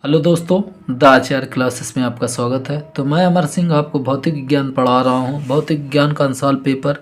Hello दोस्तों, the Acharya classes में आपका स्वागत है। तो मैं अमर सिंह आपको भौतिक विज्ञान पढ़ा रहा हूँ। भौतिक विज्ञान का अंशाल पेपर,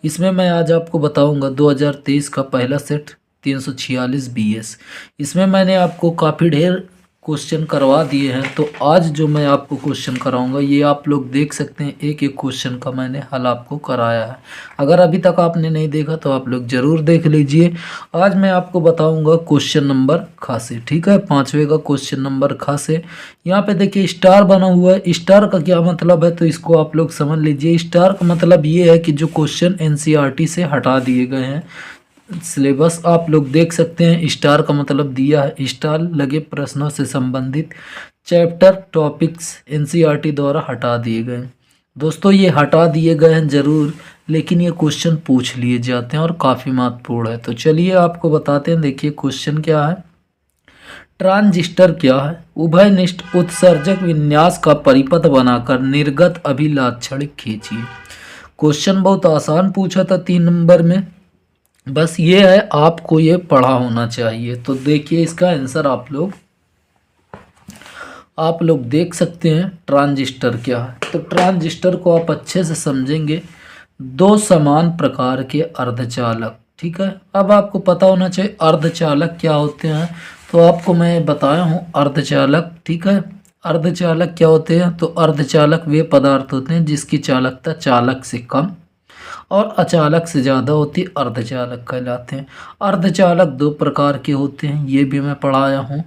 इसमें मैं आज आपको बताऊंगा 2023 का पहला सेट 346 बीएस। इसमें मैंने आपको काफ़ी ढेर क्वेश्चन करवा दिए हैं। तो आज जो मैं आपको क्वेश्चन कराऊंगा ये आप लोग देख सकते हैं, एक एक क्वेश्चन का मैंने हल आपको कराया है। अगर अभी तक आपने नहीं देखा तो आप लोग ज़रूर देख लीजिए। आज मैं आपको बताऊंगा क्वेश्चन नंबर खा से, ठीक है, 5वें का क्वेश्चन नंबर खा से। यहाँ पे देखिए स्टार बना हुआ है। स्टार का क्या मतलब है तो इसको आप लोग समझ लीजिए। स्टार का मतलब ये है कि जो क्वेश्चन एनसीईआरटी से हटा दिए गए हैं। सिलेबस आप लोग देख सकते हैं। स्टार का मतलब दिया है स्टार लगे प्रश्नों से संबंधित चैप्टर टॉपिक्स एनसीईआरटी द्वारा हटा दिए गए। दोस्तों ये हटा दिए गए हैं ज़रूर, लेकिन ये क्वेश्चन पूछ लिए जाते हैं और काफ़ी महत्वपूर्ण है। तो चलिए आपको बताते हैं। देखिए क्वेश्चन क्या है। ट्रांजिस्टर क्या है? उभयनिष्ठ उत्सर्जक विन्यास का परिपथ बनाकर निर्गत अभिलाक्षणिक खींचिए। क्वेश्चन बहुत आसान पूछा था 3 नंबर में। बस ये है, आपको ये पढ़ा होना चाहिए। तो देखिए इसका आंसर आप लोग देख सकते हैं। ट्रांजिस्टर क्या है तो ट्रांजिस्टर को आप अच्छे से समझेंगे। दो समान प्रकार के अर्धचालक, ठीक है। अब आपको पता होना चाहिए अर्धचालक क्या होते हैं। तो आपको मैं बताया हूँ अर्धचालक, ठीक है। अर्धचालक क्या होते हैं तो अर्धचालक वे पदार्थ होते हैं जिसकी चालकता चालक से कम और अचालक से ज़्यादा होती है, अर्धचालक कहलाते हैं। अर्धचालक 2 प्रकार के होते हैं, ये भी मैं पढ़ाया हूँ।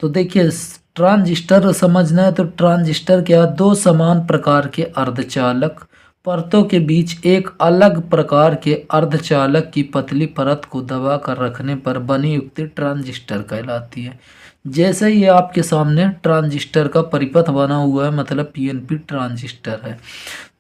तो देखिए ट्रांजिस्टर समझना है तो ट्रांजिस्टर क्या, 2 समान प्रकार के अर्धचालक परतों के बीच एक अलग प्रकार के अर्धचालक की पतली परत को दबा कर रखने पर बनी युक्ति ट्रांजिस्टर कहलाती है। जैसे ये आपके सामने ट्रांजिस्टर का परिपथ बना हुआ है, मतलब पीएनपी ट्रांजिस्टर है।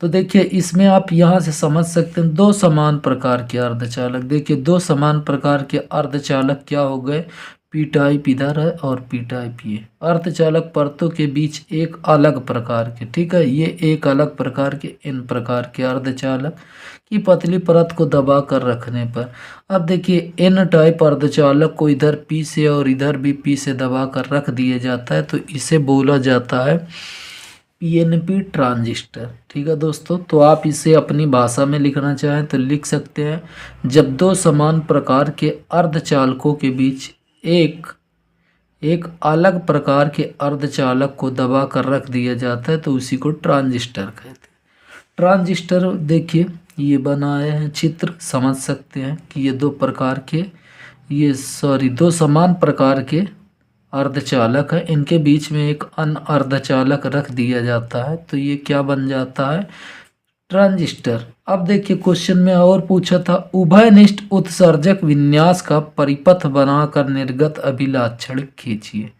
तो देखिए इसमें आप यहाँ से समझ सकते हैं 2 समान प्रकार के अर्धचालक। देखिए 2 समान प्रकार के अर्धचालक क्या हो गए, पी टाइप इधर है और पी टाइप ये। अर्धचालक परतों के बीच एक अलग प्रकार के, ठीक है, ये एक अलग प्रकार के इन प्रकार के अर्धचालक की पतली परत को दबा कर रखने पर। अब देखिए एन टाइप अर्धचालक को इधर पी से और इधर भी पी से दबा कर रख दिया जाता है, तो इसे बोला जाता है पीएनपी ट्रांजिस्टर, ठीक है दोस्तों। तो आप इसे अपनी भाषा में लिखना चाहें तो लिख सकते हैं। जब 2 समान प्रकार के अर्धचालकों के बीच एक अलग प्रकार के अर्धचालक को दबा कर रख दिया जाता है तो उसी को ट्रांजिस्टर कहते हैं। ट्रांजिस्टर देखिए ये बनाए हैं चित्र, समझ सकते हैं कि ये 2 समान प्रकार के अर्धचालक है, इनके बीच में एक अन्य अर्धचालक रख दिया जाता है तो ये क्या बन जाता है, ट्रांजिस्टर। अब देखिए क्वेश्चन में और पूछा था उभयनिष्ठ उत्सर्जक विन्यास का परिपथ बनाकर निर्गत अभिलाक्षणिक खींचिए।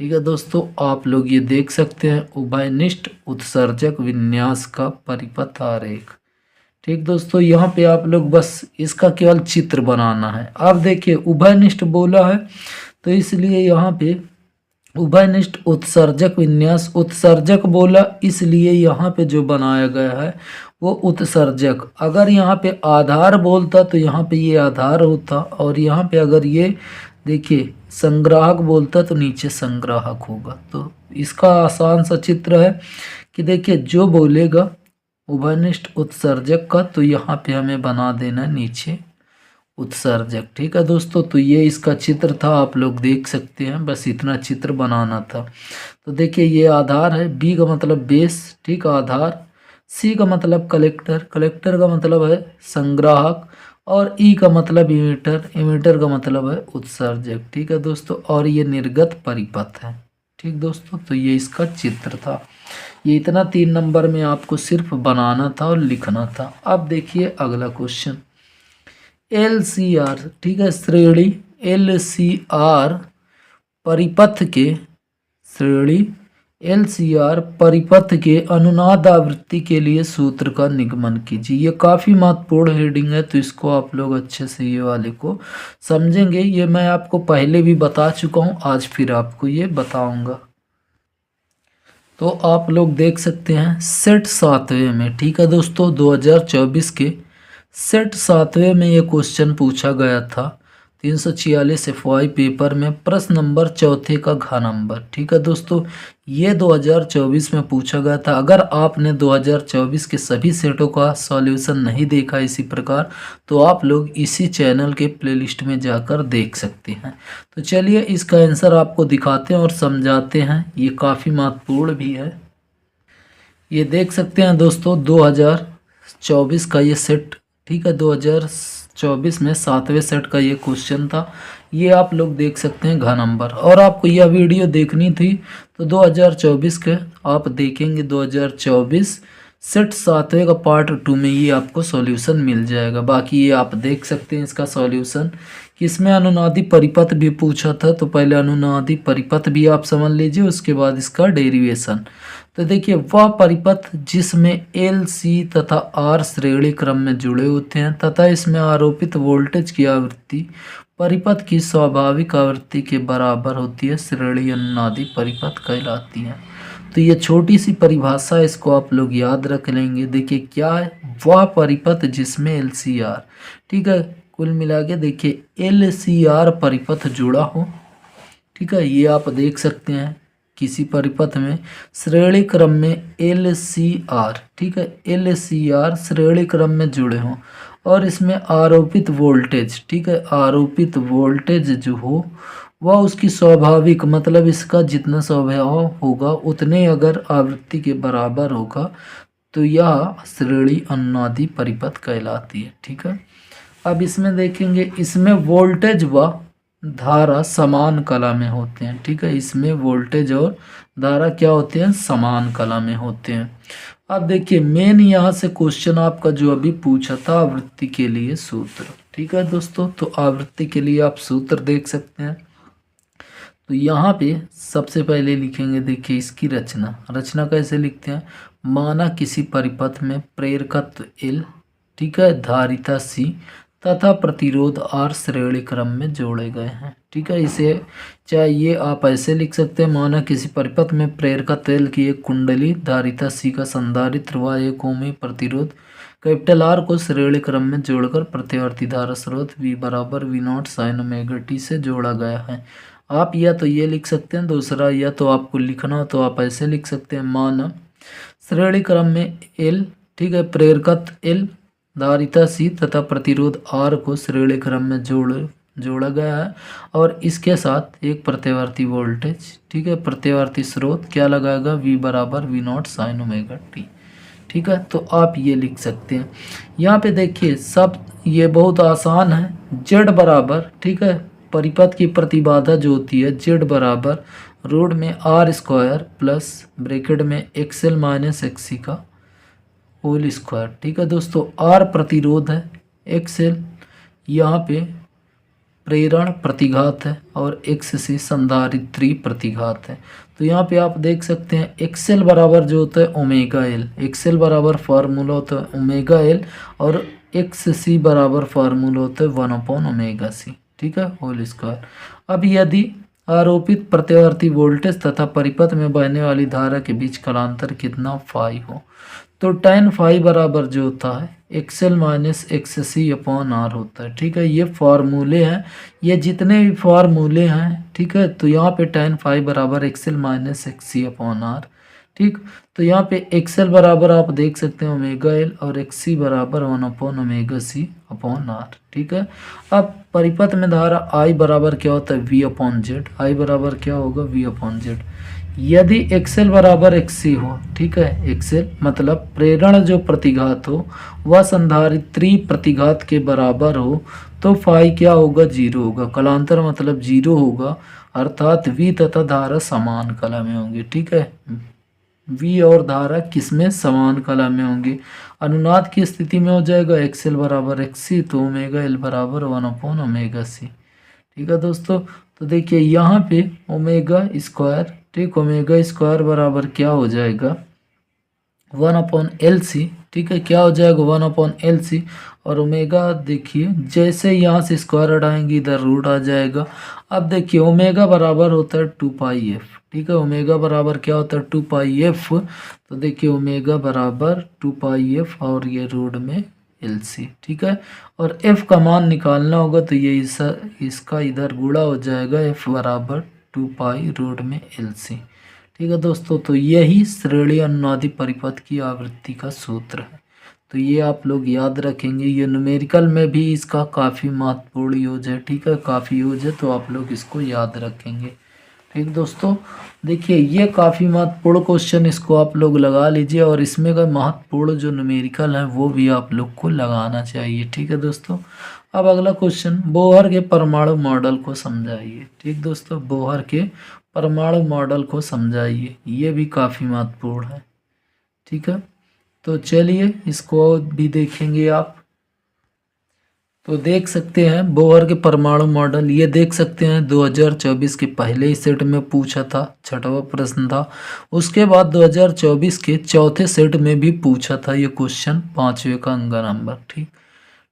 ठीक है दोस्तों, आप लोग ये देख सकते हैं उभयनिष्ठ उत्सर्जक विन्यास का परिपथ आरेख। ठीक दोस्तों, यहाँ पे आप लोग बस इसका केवल चित्र बनाना है। अब देखिए उभयनिष्ठ बोला है तो इसलिए यहाँ पे उभयनिष्ठ उत्सर्जक विन्यास, उत्सर्जक बोला इसलिए यहाँ पे जो बनाया गया है वो उत्सर्जक। अगर यहाँ पे आधार बोलता तो यहाँ पे ये आधार होता, और यहाँ पे अगर ये देखिए संग्राहक बोलता तो नीचे संग्राहक होगा। तो इसका आसान सा चित्र है कि देखिए जो बोलेगा उभयनिष्ठ उत्सर्जक का तो यहाँ पे हमें बना देना नीचे उत्सर्जक। ठीक है दोस्तों, तो ये इसका चित्र था, आप लोग देख सकते हैं, बस इतना चित्र बनाना था। तो देखिए ये आधार है, बी का मतलब बेस, ठीक आधार, सी का मतलब कलेक्टर, कलेक्टर का मतलब है संग्राहक, और ई का मतलब इमीटर, इमीटर का मतलब है उत्सर्जक। ठीक है दोस्तों, और ये निर्गत परिपथ है। ठीक दोस्तों, तो ये इसका चित्र था। ये इतना 3 नंबर में आपको सिर्फ बनाना था और लिखना था। अब देखिए अगला क्वेश्चन, LCR, ठीक है, श्रेणी LCR परिपथ के श्रेणी LCR परिपथ के अनुनाद आवृत्ति के लिए सूत्र का निगमन कीजिए। ये काफ़ी महत्वपूर्ण हेडिंग है, तो इसको आप लोग अच्छे से ये वाले को समझेंगे। ये मैं आपको पहले भी बता चुका हूँ, आज फिर आपको ये बताऊंगा। तो आप लोग देख सकते हैं सेट 7वें में, ठीक है दोस्तों, 2024 के सेट 7वें में ये क्वेश्चन पूछा गया था। 346 FY पेपर में प्रश्न नंबर चौथे का घ नंबर। ठीक है दोस्तों, ये 2024 में पूछा गया था। अगर आपने 2024 के सभी सेटों का सॉल्यूशन नहीं देखा इसी प्रकार, तो आप लोग इसी चैनल के प्लेलिस्ट में जाकर देख सकते हैं। तो चलिए इसका आंसर आपको दिखाते हैं और समझाते हैं, ये काफ़ी महत्वपूर्ण भी है। ये देख सकते हैं दोस्तों 2024 का ये सेट, ठीक है, 2024 में 7वें सेट का ये क्वेश्चन था। ये आप लोग देख सकते हैं घ नंबर। और आपको यह वीडियो देखनी थी तो 2024 के आप देखेंगे 2024 सेट 7वें का पार्ट 2 में ये आपको सॉल्यूशन मिल जाएगा। बाकी ये आप देख सकते हैं इसका सॉल्यूशन कि इसमें अनुनादी परिपथ भी पूछा था, तो पहले अनुनादी परिपथ भी आप समझ लीजिए, उसके बाद इसका डेरिवेशन। तो देखिए, वह परिपथ जिसमें एल सी तथा आर श्रेणी क्रम में जुड़े होते हैं तथा इसमें आरोपित वोल्टेज की आवृत्ति परिपथ की स्वाभाविक आवृत्ति के बराबर होती है, श्रेणी अनुनादी परिपथ कहलाती है। तो ये छोटी सी परिभाषा, इसको आप लोग याद रख लेंगे। देखिए क्या है, वह परिपथ जिसमें एल सी आर, ठीक है, कुल मिला के देखिए एल सी आर परिपथ जुड़ा हो। ठीक है, ये आप देख सकते हैं किसी परिपथ में श्रेणी क्रम में एल सी आर, ठीक है, एल सी आर श्रेणी क्रम में जुड़े हों और इसमें आरोपित वोल्टेज, ठीक है, आरोपित वोल्टेज जो हो वह उसकी स्वाभाविक, मतलब इसका जितना स्वभाव होगा उतने अगर आवृत्ति के बराबर होगा तो यह श्रेणी अनुनादी परिपथ कहलाती है। ठीक है, अब इसमें देखेंगे, इसमें वोल्टेज व धारा समान कला में होते हैं। ठीक है, इसमें वोल्टेज और धारा क्या होते हैं, समान कला में होते हैं। अब देखिए मेन यहाँ से क्वेश्चन आपका जो अभी पूछा था आवृत्ति के लिए सूत्र। ठीक है दोस्तों, तो आवृत्ति के लिए आप सूत्र देख सकते हैं। तो यहाँ पे सबसे पहले लिखेंगे, देखिए इसकी रचना कैसे लिखते हैं। माना किसी परिपथ में प्रेरकत्व L, ठीक है, धारिता C तथा प्रतिरोध R श्रेणी क्रम में जोड़े गए हैं। ठीक है, इसे चाहे ये आप ऐसे लिख सकते हैं, माना किसी परिपथ में प्रेरकत्व L की एक कुंडली, धारिता C का संधारित्र व एक ओमी प्रतिरोध कैपिटल R को श्रेणी क्रम में जोड़कर प्रतिवर्ती धारा स्रोत V बराबर V0 sin ओमेगा t से जोड़ा गया है। आप या तो ये लिख सकते हैं, दूसरा या तो आपको लिखना हो तो आप ऐसे लिख सकते हैं, माना श्रेणी क्रम में L, ठीक है, प्रेरकत्व L, धारिता C तथा प्रतिरोध R को श्रेणी क्रम में जोड़ा गया है और इसके साथ एक प्रतिवर्ती वोल्टेज, ठीक है, प्रतिवर्ती स्रोत क्या लगाएगा, V बराबर V0 sin ओमेगा t। ठीक है, तो आप ये लिख सकते हैं। यहाँ पे देखिए सब ये बहुत आसान है। Z बराबर, ठीक है, परिपथ की प्रतिबाधा जो होती है Z बराबर रूट में R स्क्वायर प्लस ब्रैकेट में XL माइनस XC का होल स्क्वायर। ठीक है दोस्तों, R प्रतिरोध है, XL यहाँ पे प्रेरण प्रतिघात है और XC संधारित्री प्रतिघात है। तो यहाँ पे आप देख सकते हैं XL बराबर जो होता है ओमेगा L, XL बराबर फार्मूला होता है ओमेगा L और XC बराबर फार्मूला होता है 1/ओमेगा C, ठीक है, होल स्क्वायर। अब यदि आरोपित प्रतिवर्ती वोल्टेज तथा परिपथ में बहने वाली धारा के बीच कालांतर कितना फाई हो, तो tan फाई बराबर जो होता है XL minus XC upon R होता है। ठीक है, ये फार्मूले हैं, ये जितने भी फार्मूले हैं, ठीक है, तो यहाँ पे tan फाई बराबर XL minus XC upon R। ठीक, तो यहाँ पे XL बराबर आप देख सकते हैं ओमेगा L और XC बराबर 1/ओमेगा C अपॉन R। ठीक है, अब परिपथ में धारा I बराबर क्या होता है, V अपॉन Z। I बराबर क्या होगा, V अपॉन Z। यदि XL बराबर XC हो, ठीक है, XL मतलब प्रेरण जो प्रतिघात हो वह संधारित्री प्रतिघात के बराबर हो, तो फाई क्या होगा, 0 होगा। कलांतर मतलब 0 होगा, अर्थात V तथा धारा समान कला में होंगे। ठीक है, V और धारा किसमें, समान कला में होंगे। अनुनाद की स्थिति में हो जाएगा XL बराबर XC, तो ओमेगा L बराबर 1/ओमेगा C। ठीक है दोस्तों, तो देखिए यहाँ पे ओमेगा स्क्वायर, ठीक, ओमेगा स्क्वायर बराबर क्या हो जाएगा, 1/LC। ठीक है, क्या हो जाएगा, 1/LC और ओमेगा देखिए जैसे यहाँ से स्क्वायर हटाएंगे इधर रूट आ जाएगा। अब देखिए ओमेगा बराबर होता है 2πf। ठीक है, ओमेगा बराबर क्या होता है, 2πf। तो देखिए ओमेगा बराबर 2πf और ये रूट में LC, ठीक है। और F का मान निकालना होगा तो ये इसका इधर गुणा हो जाएगा, F बराबर 2 पाई रूट में LC, ठीक है दोस्तों। तो यही श्रेणी अनुनादी परिपथ की आवृत्ति का सूत्र है। तो ये आप लोग याद रखेंगे, ये न्यूमेरिकल में भी इसका काफ़ी महत्वपूर्ण यूज है, ठीक है, काफ़ी यूज है, तो आप लोग इसको याद रखेंगे, ठीक दोस्तों। देखिए ये काफ़ी महत्वपूर्ण क्वेश्चन, इसको आप लोग लगा लीजिए, और इसमें का महत्वपूर्ण जो न्यूमेरिकल है वो भी आप लोग को लगाना चाहिए, ठीक है दोस्तों। अब अगला क्वेश्चन, बोहर के परमाणु मॉडल को समझाइए, ठीक दोस्तों, बोहर के परमाणु मॉडल को समझाइए, ये भी काफ़ी महत्वपूर्ण है, ठीक है। तो चलिए इसको भी देखेंगे आप। तो देख सकते हैं बोहर के परमाणु मॉडल, ये देख सकते हैं 2024 के पहले ही सेट में पूछा था, छठवां प्रश्न था। उसके बाद 2024 के चौथे सेट में भी पूछा था ये क्वेश्चन, 5वें का अंक नंबर,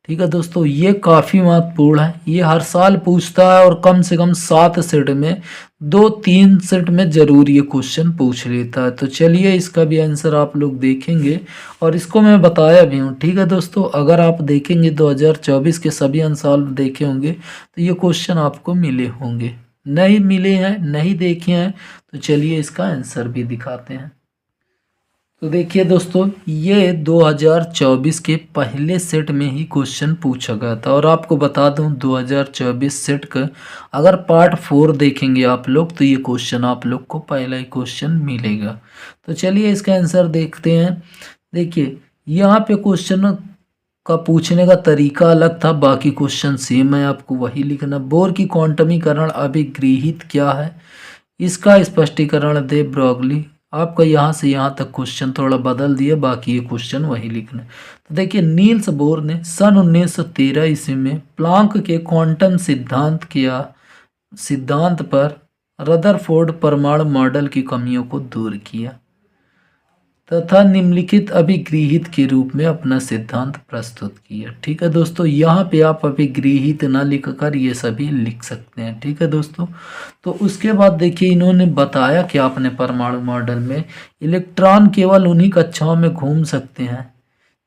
ठीक है दोस्तों। ये काफ़ी महत्वपूर्ण है, ये हर साल पूछता है, और कम से कम 7 सेट में 2-3 सेट में जरूर ये क्वेश्चन पूछ लेता है। तो चलिए इसका भी आंसर आप लोग देखेंगे, और इसको मैं बताया भी हूँ, ठीक है दोस्तों। अगर आप देखेंगे 2024 के सभी आंसर देखे होंगे तो ये क्वेश्चन आपको मिले होंगे, नहीं मिले हैं, नहीं देखे हैं, तो चलिए इसका आंसर भी दिखाते हैं। तो देखिए दोस्तों, ये 2024 के पहले सेट में ही क्वेश्चन पूछा गया था, और आपको बता दूं 2024 सेट का अगर पार्ट 4 देखेंगे आप लोग तो ये क्वेश्चन आप लोग को पहला ही क्वेश्चन मिलेगा। तो चलिए इसका आंसर देखते हैं। देखिए यहाँ पे क्वेश्चन का पूछने का तरीका अलग था, बाकी क्वेश्चन सेम है, आपको वही लिखना। बोर की क्वांटमीकरण अभिगृहित क्या है, इसका स्पष्टीकरण दे ब्रोगली। आपका यहाँ से यहाँ तक क्वेश्चन थोड़ा बदल दिया, बाकी ये क्वेश्चन वही लिखना है। तो देखिए नील्स बोर ने सन 1913 ईस्वी में प्लांक के क्वांटम सिद्धांत पर रदरफोर्ड परमाणु मॉडल की कमियों को दूर किया तथा निम्नलिखित अभिगृहित के रूप में अपना सिद्धांत प्रस्तुत किया, ठीक है दोस्तों। यहाँ पे आप अभिगृहित ना लिखकर ये सभी लिख सकते हैं, ठीक है दोस्तों। तो उसके बाद देखिए इन्होंने बताया कि अपने परमाणु मॉडल में इलेक्ट्रॉन केवल उन्हीं कक्षाओं में घूम सकते हैं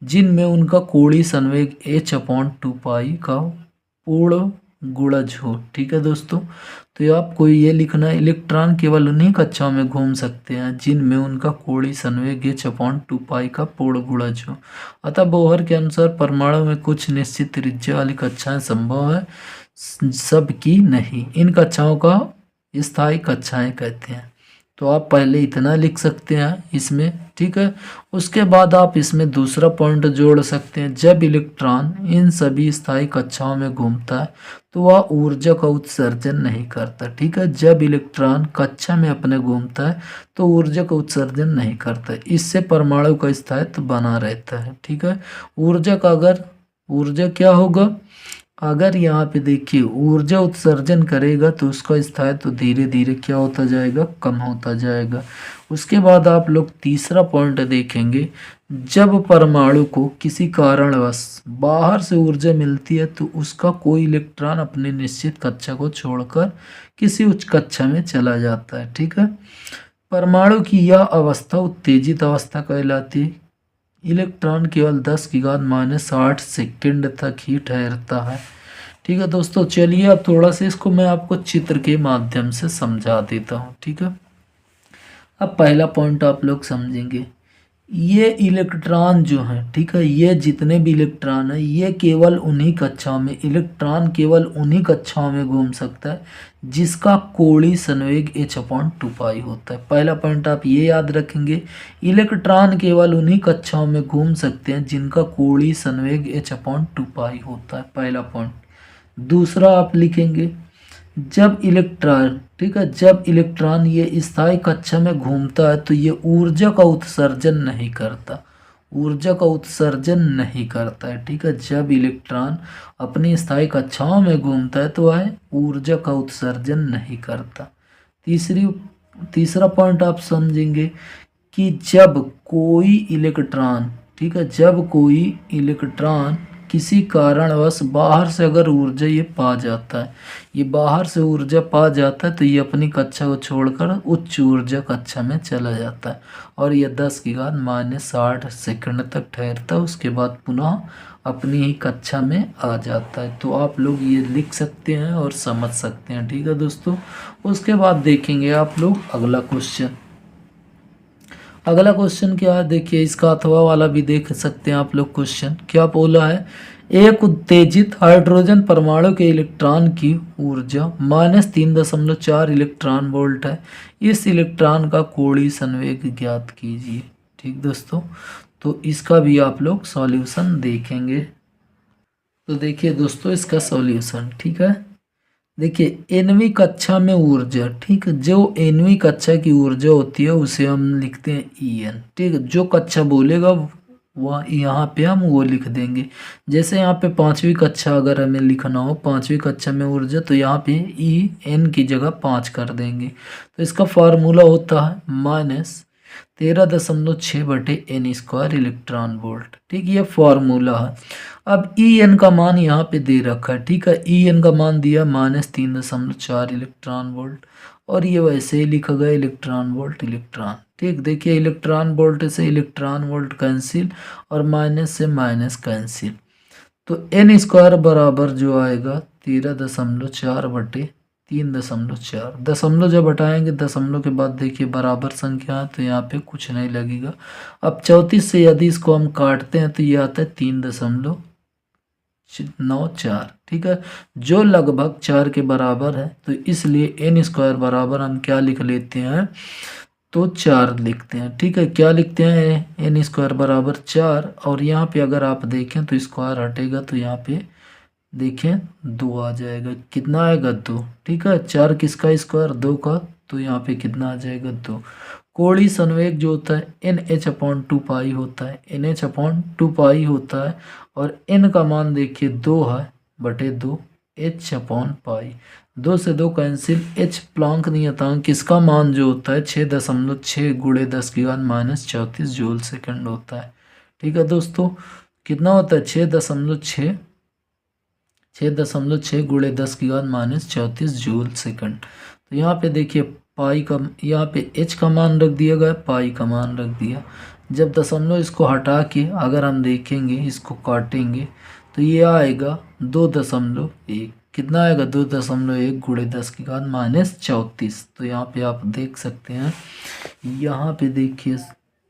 जिनमें उनका कोणीय संवेग h/2 पाई का पूर्ण गुणज हो, ठीक है दोस्तों। तो आपको ये लिखना है, इलेक्ट्रॉन केवल उन्हीं कक्षाओं में घूम सकते हैं जिनमें उनका कोणीय संवेग h/2 पाई का पूर्ण गुणज हो। अतः बोहर के अनुसार परमाणु में कुछ निश्चित त्रिज्या वाली कक्षाएं संभव है, सबकी नहीं। इन कक्षाओं का स्थायी कक्षाएं कहते हैं। तो आप पहले इतना लिख सकते हैं इसमें, ठीक है। उसके बाद आप इसमें दूसरा पॉइंट जोड़ सकते हैं, जब इलेक्ट्रॉन इन सभी स्थायी कक्षाओं में घूमता है तो वह ऊर्जा का उत्सर्जन नहीं करता, ठीक है। जब इलेक्ट्रॉन कक्षा में अपने घूमता है तो ऊर्जा का उत्सर्जन नहीं करता, इससे परमाणु का स्थायित्व बना रहता है, ठीक है। ऊर्जा क्या होगा, अगर यहाँ पे देखिए ऊर्जा उत्सर्जन करेगा तो उसका स्थायित्व तो धीरे धीरे क्या होता जाएगा, कम होता जाएगा। उसके बाद आप लोग तीसरा पॉइंट देखेंगे, जब परमाणु को किसी कारणवश बाहर से ऊर्जा मिलती है तो उसका कोई इलेक्ट्रॉन अपने निश्चित कक्षा को छोड़कर किसी उच्च कक्षा में चला जाता है, ठीक है। परमाणु की यह अवस्था उत्तेजित अवस्था कहलाती है। इलेक्ट्रॉन केवल 10⁻⁻8 सेकंड तक ही ठहरता है, ठीक है दोस्तों। चलिए अब थोड़ा सा इसको मैं आपको चित्र के माध्यम से समझा देता हूँ, ठीक है। अब पहला पॉइंट आप लोग समझेंगे, ये इलेक्ट्रॉन जो है, ठीक है, ये जितने भी इलेक्ट्रॉन है ये केवल उन्हीं कक्षाओं में, इलेक्ट्रॉन केवल उन्हीं कक्षाओं में घूम सकता है जिसका कोणीय संवेग h/2 पाई होता है। पहला पॉइंट आप ये याद रखेंगे, इलेक्ट्रॉन केवल उन्हीं कक्षाओं में घूम सकते हैं जिनका कोणीय संवेग h/2 पाई होता है, पहला पॉइंट। दूसरा आप लिखेंगे, जब इलेक्ट्रॉन, ठीक है, जब इलेक्ट्रॉन ये स्थायी कक्षा में घूमता है तो ये ऊर्जा का उत्सर्जन नहीं करता, ऊर्जा का उत्सर्जन नहीं करता है, ठीक है। जब इलेक्ट्रॉन अपनी स्थायी कक्षाओं में घूमता है तो वह ऊर्जा का उत्सर्जन नहीं करता। तीसरा पॉइंट आप समझेंगे कि जब कोई इलेक्ट्रॉन, ठीक है, जब कोई इलेक्ट्रॉन किसी कारणवश बाहर से अगर ऊर्जा ये पा जाता है, ये बाहर से ऊर्जा पा जाता है तो ये अपनी कक्षा को छोड़कर उच्च ऊर्जा कक्षा में चला जाता है और ये 10⁻⁻60 सेकंड तक ठहरता है, उसके बाद पुनः अपनी ही कक्षा में आ जाता है। तो आप लोग ये लिख सकते हैं और समझ सकते हैं। ठीक है दोस्तों, उसके बाद देखेंगे आप लोग अगला क्वेश्चन। अगला क्वेश्चन क्या है, देखिए इसका अथवा वाला भी देख सकते हैं आप लोग। क्वेश्चन क्या बोला है, एक उत्तेजित हाइड्रोजन परमाणु के इलेक्ट्रॉन की ऊर्जा -3.4 इलेक्ट्रॉन वोल्ट है। इस इलेक्ट्रॉन का कोणीय संवेग ज्ञात कीजिए। ठीक दोस्तों, तो इसका भी आप लोग सॉल्यूशन देखेंगे। तो देखिए दोस्तों इसका सॉल्यूशन, ठीक है। देखिए एनवीं कक्षा में ऊर्जा, ठीक है, जो एनवीं कक्षा की ऊर्जा होती है उसे हम लिखते हैं ई एन। ठीक है, जो कक्षा बोलेगा वह यहाँ पे हम वो लिख देंगे। जैसे यहाँ पे 5वीं कक्षा अगर हमें लिखना हो, 5वीं कक्षा में ऊर्जा, तो यहाँ पे ई एन की जगह 5 कर देंगे। तो इसका फार्मूला होता है -13.6/n² इलेक्ट्रॉन वोल्ट। ठीक, ये फार्मूला है। अब ई एन का मान यहाँ पे दे रखा है। ठीक है, ई एन का मान दिया -3.4 इलेक्ट्रॉन वोल्ट, और ये वैसे ही लिखा गया इलेक्ट्रॉन वोल्ट इलेक्ट्रॉन। ठीक, देखिए इलेक्ट्रॉन वोल्ट से इलेक्ट्रॉन वोल्ट कैंसिल और माइनस से माइनस कैंसिल। तो n² बराबर जो आएगा 13.4/3.4। दशमलव जब हटाएंगे, दशमलव के बाद देखिए बराबर संख्या है तो यहाँ पे कुछ नहीं लगेगा। अब 34 से यदि इसको हम काटते हैं तो ये आता है 3.94। ठीक है, जो लगभग 4 के बराबर है, तो इसलिए n² बराबर हम क्या लिख लेते हैं, तो 4 लिखते हैं। ठीक है, क्या लिखते हैं, n² बराबर 4। और यहाँ पे अगर आप देखें तो स्क्वायर हटेगा तो यहाँ पे देखें 2 आ जाएगा। कितना आएगा, 2। ठीक है, 4 किसका स्क्वायर, 2 का, तो यहाँ पे कितना आ जाएगा, 2। कोणीय संवेग जो होता है NH/2 होता है, NH/2 होता है। और n का मान देखिए 2 है बटे 2 H/π। 2 से 2 कैंसिल, H प्लैंक नियतांक किसका मान जो होता है 6.6 × 10⁻⁻34 जूल सेकंड होता है। ठीक है दोस्तों, कितना होता है 6.6 × 10⁻34 जूल सेकंड। तो यहाँ पे देखिए पाई का, यहाँ पे H का मान रख दिया गया, पाई का मान रख दिया। जब दशमलव इसको हटा के अगर हम देखेंगे, इसको काटेंगे, तो ये आएगा 2.1। कितना आएगा, 2.1 × 10⁻⁻34। तो यहाँ पे आप देख सकते हैं, यहाँ पे देखिए,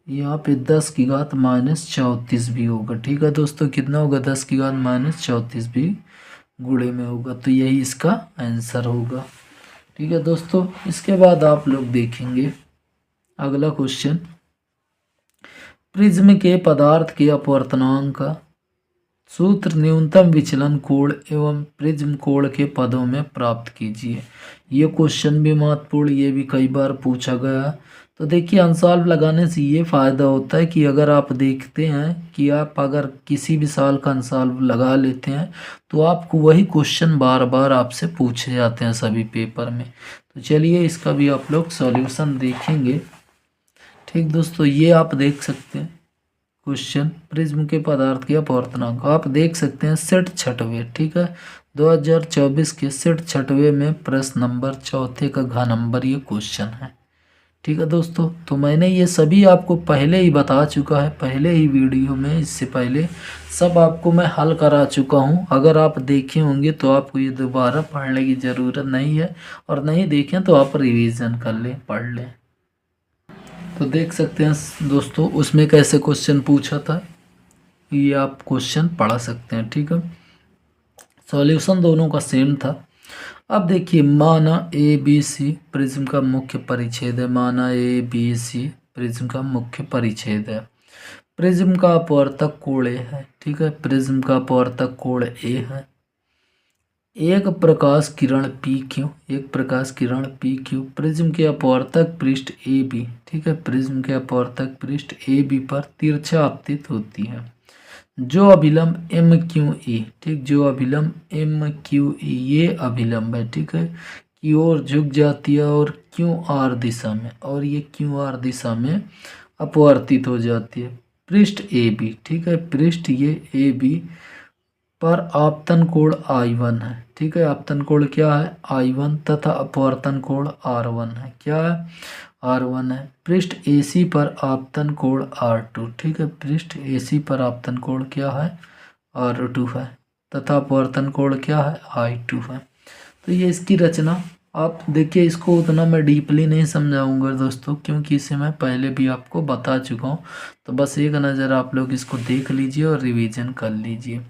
यहाँ पे 10⁻⁻34 भी होगा। ठीक है दोस्तों, कितना होगा, 10⁻⁻34 भी गुणे में होगा। तो यही इसका आंसर होगा। ठीक है दोस्तों, इसके बाद आप लोग देखेंगे अगला क्वेश्चन, प्रिज्म के पदार्थ के अपवर्तनांक का सूत्र न्यूनतम विचलन कोण एवं प्रिज्म कोण के पदों में प्राप्त कीजिए। ये क्वेश्चन भी महत्वपूर्ण, ये भी कई बार पूछा गया। तो देखिए अनसॉल्व लगाने से ये फ़ायदा होता है कि अगर आप देखते हैं कि आप अगर किसी भी साल का अनसॉल्व लगा लेते हैं तो आपको वही क्वेश्चन बार बार आपसे पूछे जाते हैं सभी पेपर में। तो चलिए इसका भी आप लोग सॉल्यूशन देखेंगे। ठीक दोस्तों, ये आप देख सकते हैं क्वेश्चन, प्रिज्म के पदार्थ के अपवर्तनांक आप देख सकते हैं सेट 6वें। ठीक है, 2024 के सेट 6वें में प्रश्न नंबर 4 का घ नंबर ये क्वेश्चन है। ठीक है दोस्तों, तो मैंने ये सभी आपको पहले ही बता चुका है, पहले ही वीडियो में, इससे पहले सब आपको मैं हल करा चुका हूँ। अगर आप देखे होंगे तो आपको ये दोबारा पढ़ने की ज़रूरत नहीं है, और नहीं देखें तो आप रिवीजन कर लें, पढ़ लें। तो देख सकते हैं दोस्तों उसमें कैसे क्वेश्चन पूछा था, ये आप क्वेश्चन पढ़ा सकते हैं। ठीक है, सॉल्यूशन दोनों का सेम था। अब देखिए, माना ABC प्रिज्म का मुख्य परिच्छेद है, माना ABC प्रिज्म का मुख्य परिच्छेद है। प्रिज्म का अपवर्तक कोण A है। ठीक है, प्रिज्म का अपवर्तक कोण A है। एक प्रकाश किरण PQ, एक प्रकाश किरण PQ प्रिज्म के अपवर्तक पृष्ठ AB, ठीक है, प्रिज्म के अपवर्तक पृष्ठ AB पर तिरछा आपतित होती है। जो अभिलंब MQE, ठीक, जो अभिलंब MQE ये अभिलंब है, ठीक है, की ओर झुक जाती है और QR दिशा में, और ये QR दिशा में अपवर्तित हो जाती है। पृष्ठ AB, ठीक है, पृष्ठ ये AB पर आपतन कोण I1 है। ठीक है, आपतन कोण क्या है, I1, तथा अपवर्तन कोण R1 है। क्या है, R1 है। पृष्ठ AC पर आपतन कोण R2। ठीक है, पृष्ठ AC पर आपतन कोण क्या है, R2 है तथा अपवर्तन कोण क्या है I2 है। तो ये इसकी रचना। आप देखिए, इसको उतना मैं डीपली नहीं समझाऊंगा दोस्तों, क्योंकि इसे मैं पहले भी आपको बता चुका हूँ। तो बस एक नज़र आप लोग इसको देख लीजिए और रिवीजन कर लीजिए।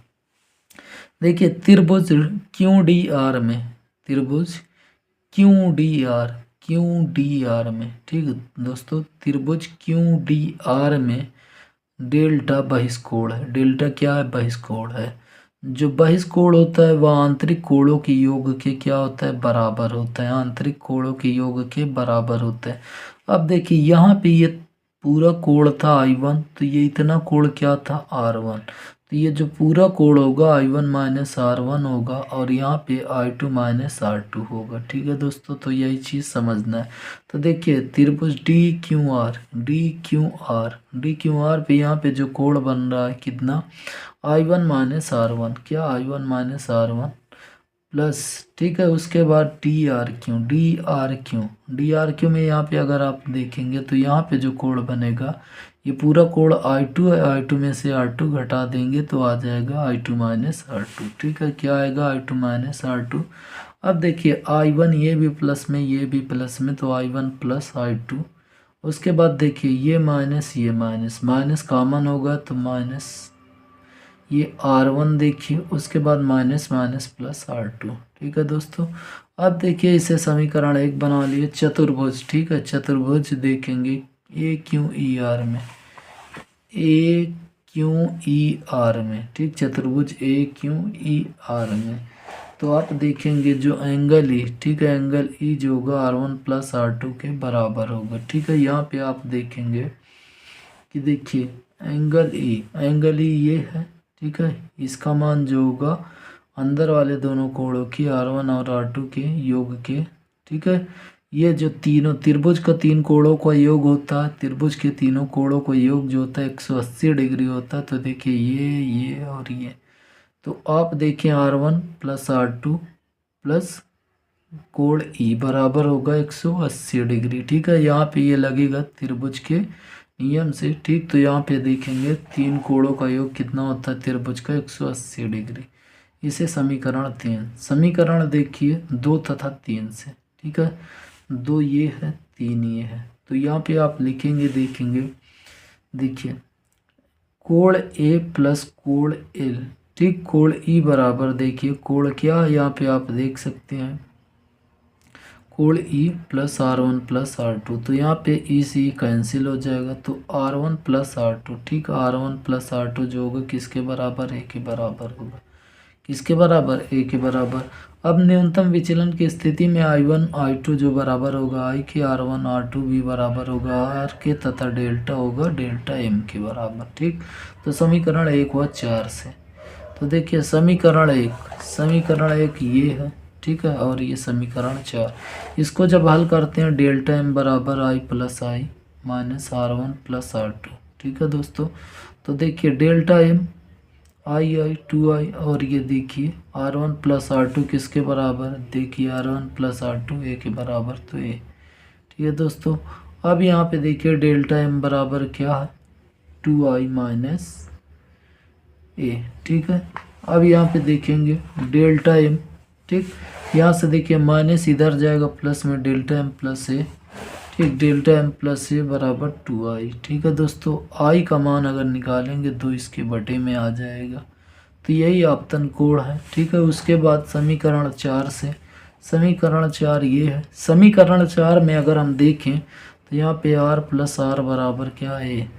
देखिए, त्रिभुज क्यू डी आर में, त्रिभुज क्यू डी आर में, ठीक है दोस्तों, त्रिभुज क्यू डी आर में डेल्टा बहिष्कोण है। डेल्टा क्या है? बहिष्कोण है। जो बहिष्कोण होता है वह आंतरिक कोणों के योग के क्या होता है? बराबर होता है। आंतरिक कोणों के योग के बराबर होता है। अब देखिए, यहाँ पे ये पूरा कोण था I1, तो ये इतना कोण क्या था? R1। तो ये जो पूरा कोण होगा I1 माइनस R1 होगा, और यहाँ पे I2 माइनस R2 होगा। ठीक है दोस्तों, तो यही चीज़ समझना है। तो देखिए, त्रिभुज डी क्यू आर पे यहाँ पे जो कोण बन रहा है कितना? I1 माइनस R1, क्या I1 माइनस R1 प्लस, ठीक है, उसके बाद डी आर क्यू में यहाँ पे अगर आप देखेंगे तो यहाँ पे जो कोण बनेगा, ये पूरा कोण I2 है, I2 में से R2 घटा देंगे तो आ जाएगा I2 माइनस R2। ठीक है, क्या आएगा? I2 minus R2। अब देखिए, I1 ये भी प्लस में, ये भी प्लस में, तो I1 प्लस I2। उसके बाद देखिए, ये माइनस कॉमन होगा तो माइनस ये R1 देखिए, उसके बाद माइनस माइनस प्लस R2। ठीक है दोस्तों, अब देखिए इसे समीकरण 1 बना लिए। चतुर्भुज, ठीक है, चतुर्भुज देखेंगे ए क्यू ई आर में, ठीक, चतुर्भुज ए क्यू ई आर में। तो आप देखेंगे जो एंगल ई, ठीक है, एंगल ई जो होगा R1 प्लस R2 के बराबर होगा। ठीक है, यहाँ पे आप देखेंगे कि देखिए एंगल ई ये है, ठीक है, इसका मान जो होगा अंदर वाले दोनों कोणों की R1 और R2 के योग के, ठीक है, ये जो तीनों त्रिभुज का 3 कोणों का योग होता है, त्रिभुज के तीनों कोणों का योग जो होता है 180 डिग्री होता है। तो देखिए ये और ये, तो आप देखिए R1 प्लस R2 प्लस कोण ई बराबर होगा 180 डिग्री। ठीक है, यहाँ पे ये लगेगा त्रिभुज के नियम से। ठीक, तो यहाँ पे देखेंगे 3 कोणों का योग कितना होता है त्रिभुज का? 180 डिग्री। इसे समीकरण 3, समीकरण देखिए 2 तथा 3 से। ठीक है, 2 ये है, 3 ये है, तो यहाँ पे आप लिखेंगे, देखेंगे, देखिए कोण ए प्लस कोण एल, ठीक, कोण ई बराबर, देखिए कोण क्या यहाँ पे आप देख सकते हैं, कोण E plus R1 plus R2। तो यहाँ पे ई से ई कैंसिल हो जाएगा, तो R1 प्लस R2, ठीक, R1 प्लस R2 जो होगा किसके बराबर? ए के बराबर होगा। किसके बराबर? ए के बराबर। अब न्यूनतम विचलन की स्थिति में I1 I2 जो बराबर होगा I के, R1 R2 भी बराबर होगा R के, तथा डेल्टा होगा डेल्टा M के बराबर। ठीक, तो समीकरण 1 हुआ 4 से। तो देखिए समीकरण 1 ये है, ठीक है, और ये समीकरण 4। इसको जब हल करते हैं, डेल्टा M बराबर I plus I minus R1 plus R2। ठीक है दोस्तों, तो देखिए डेल्टा M I 2I, और ये देखिए R1 प्लस R2 किसके बराबर? देखिए R1 प्लस R2 ए के बराबर, तो ए। ठीक है दोस्तों, अब यहाँ पे देखिए डेल्टा M बराबर क्या है? 2I माइनस ए। ठीक है, अब यहाँ पे देखेंगे डेल्टा M, ठीक, यहाँ से देखिए माइनस इधर जाएगा, प्लस में डेल्टा M प्लस ए, ठीक, डेल्टा M प्लस ए बराबर 2I। ठीक है दोस्तों, I का मान अगर निकालेंगे तो इसके बटे में आ जाएगा, तो यही आपतन कोण है। ठीक है, उसके बाद समीकरण 4 से, समीकरण 4 ये है। समीकरण 4 में अगर हम देखें तो यहाँ पे R प्लस R बराबर क्या है?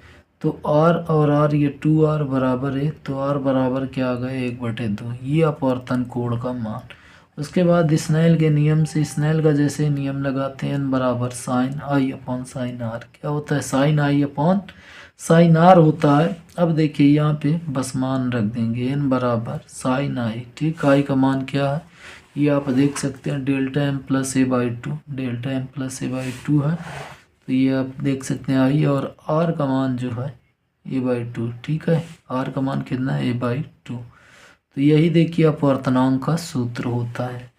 तो R और R ये 2R बराबर है, तो R बराबर क्या आ गया? 1/2, ये अपवर्तन कोण का मान। उसके बाद स्नेल के नियम से, स्नेल का जैसे नियम लगाते हैं, n बराबर sine i upon sine r, क्या होता है? Sine i upon sine r होता है। अब देखिए यहाँ पे बस मान रख देंगे, n बराबर साइन आई, ठीक, आई का मान क्या है? ये आप देख सकते हैं delta M plus A by 2, delta M plus A by 2 है, तो ये आप देख सकते हैं आई, और R का मान जो है a/2। ठीक है, R का मान कितना है? a/2। तो यही देखिए अपवर्तनांक का सूत्र होता है।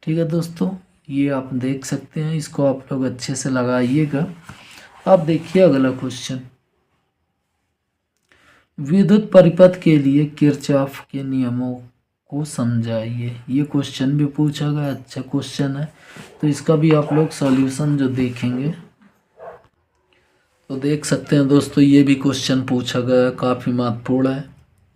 ठीक है दोस्तों, ये आप देख सकते हैं, इसको आप लोग अच्छे से लगाइएगा। अब देखिए अगला क्वेश्चन, विद्युत परिपथ के लिए किरचॉफ के नियमों को समझाइए। ये क्वेश्चन भी पूछा गया, अच्छा क्वेश्चन है। तो इसका भी आप लोग सॉल्यूशन जो देखेंगे तो देख सकते हैं दोस्तों, ये भी क्वेश्चन पूछा गया है, काफ़ी महत्वपूर्ण है।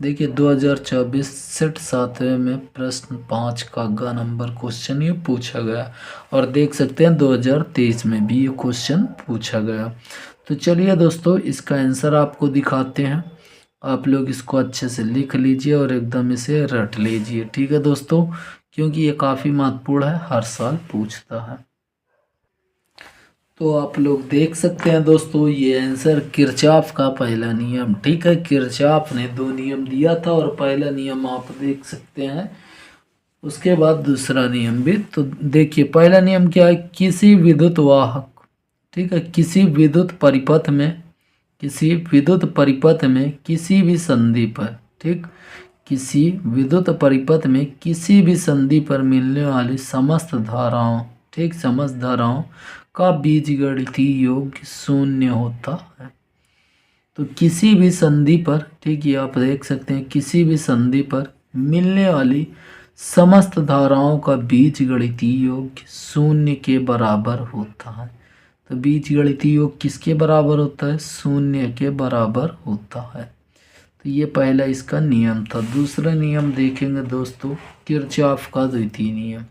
देखिए 2024 सेट 7वें में प्रश्न 5 का ग नंबर क्वेश्चन ये पूछा गया, और देख सकते हैं 2023 में भी ये क्वेश्चन पूछा गया। तो चलिए दोस्तों, इसका आंसर आपको दिखाते हैं। आप लोग इसको अच्छे से लिख लीजिए और एकदम इसे रट लीजिए, ठीक है दोस्तों, क्योंकि ये काफ़ी महत्वपूर्ण है, हर साल पूछता है। तो आप लोग देख सकते हैं दोस्तों, ये आंसर किरचॉफ का पहला नियम, ठीक है। किरचॉफ ने 2 नियम दिया था और पहला नियम आप देख सकते हैं, उसके बाद दूसरा नियम भी। तो देखिए पहला नियम क्या है, किसी विद्युत वाहक, ठीक है, किसी विद्युत परिपथ में किसी भी संधि पर, ठीक, किसी विद्युत परिपथ में किसी भी संधि पर मिलने वाली समस्त धाराओं, ठीक, समस्त धाराओं का बीजगणितीय योग शून्य होता है। तो किसी भी संधि पर, ठीक, ये आप देख सकते हैं, किसी भी संधि पर मिलने वाली समस्त धाराओं का बीजगणितीय योग शून्य के बराबर होता है। तो बीजगणितीय योग किसके बराबर होता है, शून्य के बराबर होता है। तो ये पहला इसका नियम था। दूसरा नियम देखेंगे दोस्तों, किरचॉफ का द्वितीय नियम।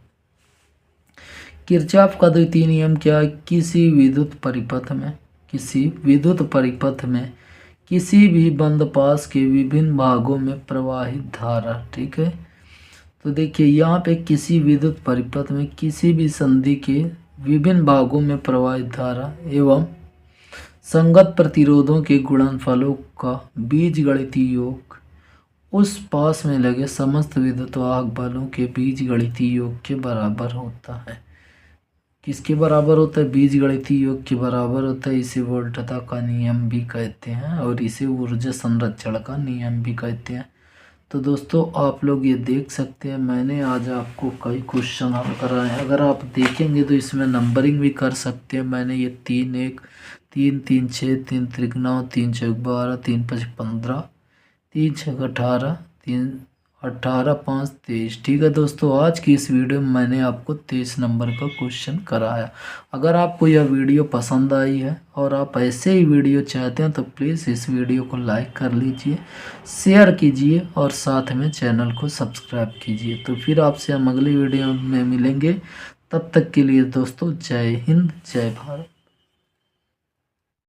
किरचॉफ का द्वितीय नियम क्या है, किसी विद्युत परिपथ में किसी भी बंद पास के विभिन्न भागों में प्रवाहित धारा, ठीक है। तो देखिए यहाँ पे किसी विद्युत परिपथ में किसी भी संधि के विभिन्न भागों में प्रवाहित धारा एवं संगत प्रतिरोधों के गुणनफलों का बीजगणितीय योग उस पास में लगे समस्त विद्युतवाहक बलों के बीजगणितीय योग के बराबर होता है। किसके बराबर होता है, बीजगणितीय योग के बराबर होता है। इसे वोल्टता का नियम भी कहते हैं और इसे ऊर्जा संरक्षण का नियम भी कहते हैं। तो दोस्तों आप लोग ये देख सकते हैं, मैंने आज आपको कई क्वेश्चन हल कराए हैं। अगर आप देखेंगे तो इसमें नंबरिंग भी कर सकते हैं। मैंने ये 3 1 3 3 6 3 3 9 3 4 12 3 5 15 3 6 18 3 18 5 23, ठीक है दोस्तों। आज की इस वीडियो में मैंने आपको 23 नंबर का क्वेश्चन कराया। अगर आपको यह वीडियो पसंद आई है और आप ऐसे ही वीडियो चाहते हैं तो प्लीज़ इस वीडियो को लाइक कर लीजिए, शेयर कीजिए और साथ में चैनल को सब्सक्राइब कीजिए। तो फिर आपसे हम अगली वीडियो में मिलेंगे, तब तक के लिए दोस्तों जय हिंद जय भारत।